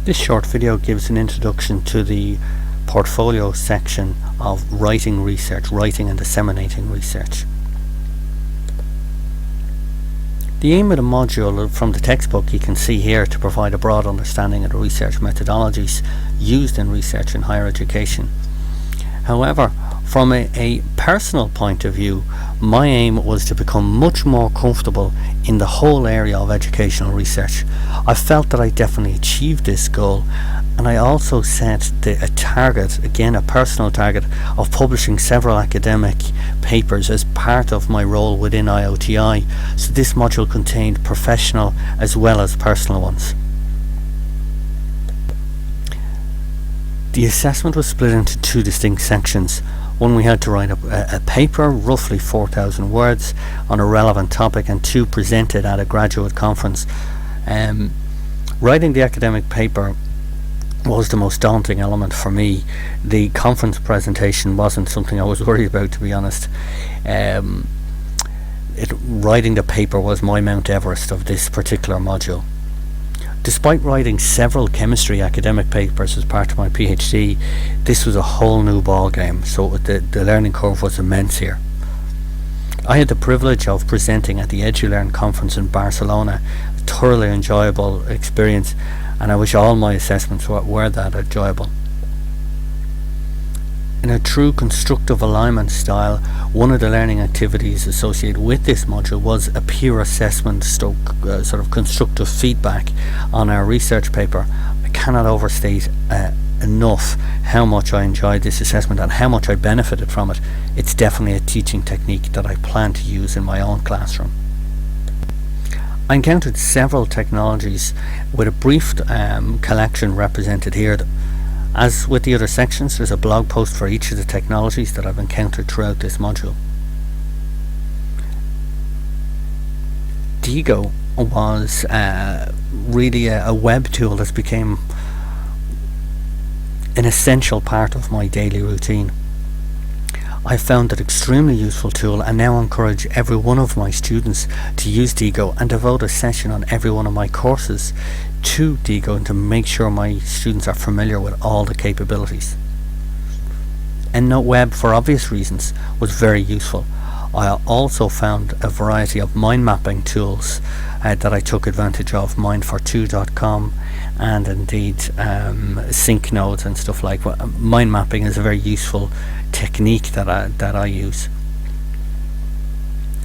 This short video gives an introduction to the portfolio section of writing research, writing and disseminating research. The aim of the module from the textbook you can see here to provide a broad understanding of the research methodologies used in research in higher education. However, from a personal point of view, my aim was to become much more comfortable in the whole area of educational research. I felt that I definitely achieved this goal, and I also set a target, again a personal target, of publishing several academic papers as part of my role within IOTI, so this module contained professional as well as personal ones. The assessment was split into two distinct sections. One, we had to write a paper, roughly 4,000 words, on a relevant topic, and two, presented at a graduate conference. Writing the academic paper was the most daunting element for me. The conference presentation wasn't something I was worried about, to be honest. Writing the paper was my Mount Everest of this particular module. Despite writing several chemistry academic papers as part of my PhD, this was a whole new ball game, so the learning curve was immense here. I had the privilege of presenting at the EduLearn conference in Barcelona, a thoroughly enjoyable experience, and I wish all my assessments were that enjoyable. In a true constructive alignment style, one of the learning activities associated with this module was a peer assessment sort of constructive feedback on our research paper. I cannot overstate enough how much I enjoyed this assessment and how much I benefited from it. It's definitely a teaching technique that I plan to use in my own classroom. I encountered several technologies with a brief collection represented here. As with the other sections, there's a blog post for each of the technologies that I've encountered throughout this module. Diigo was really a web tool that became an essential part of my daily routine. I found it extremely useful tool, and now encourage every one of my students to use Diigo and devote a session on every one of my courses to Diigo, and to make sure my students are familiar with all the capabilities. EndNote Web, for obvious reasons, was very useful. I also found a variety of mind mapping tools that I took advantage of, mindfor2.com, and indeed sync nodes and stuff like that. Mind mapping is a very useful technique that I use.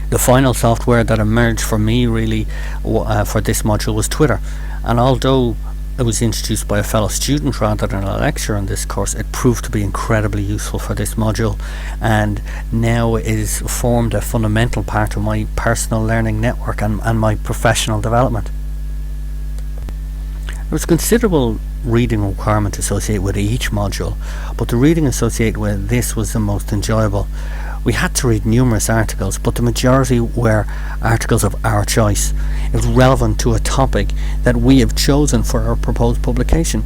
The final software that emerged for me really for this module was Twitter, and although it was introduced by a fellow student rather than a lecturer in this course, it proved to be incredibly useful for this module, and now is formed a fundamental part of my personal learning network and my professional development. There was considerable reading requirement associated with each module, but the reading associated with this was the most enjoyable. We had to read numerous articles, but the majority were articles of our choice. It was relevant to a topic that we have chosen for our proposed publication.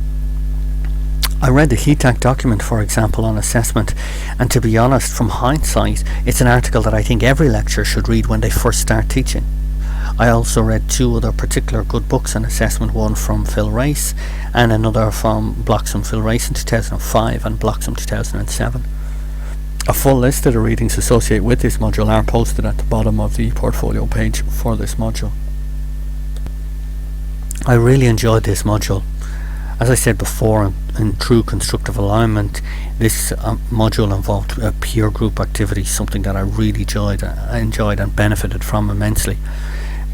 I read the HETAC document, for example, on assessment, and to be honest, from hindsight, it's an article that I think every lecturer should read when they first start teaching. I also read two other particular good books on assessment, one from Phil Race and another from Bloxham Phil Race in 2005 and Bloxham 2007. A full list of the readings associated with this module are posted at the bottom of the portfolio page for this module. I really enjoyed this module. As I said before, in true constructive alignment, this module involved a peer group activity, something that I really enjoyed and benefited from immensely.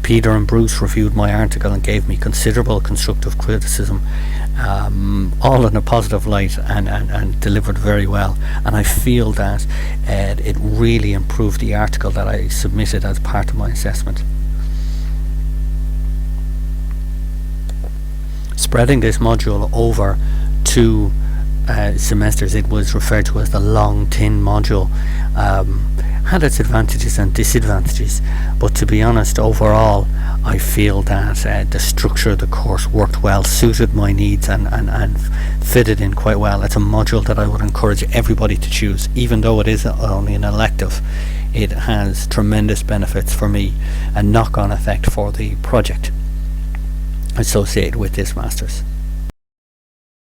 Peter and Bruce reviewed my article and gave me considerable constructive criticism, all in a positive light, and delivered very well, and I feel that it really improved the article that I submitted as part of my assessment. Spreading this module over 2 semesters, it was referred to as the long tin module, had its advantages and disadvantages, but to be honest, overall I feel that the structure of the course worked well, suited my needs, and fitted in quite well. It's a module that I would encourage everybody to choose. Even though it is only an elective, it has tremendous benefits for me and knock-on effect for the project associated with this Masters.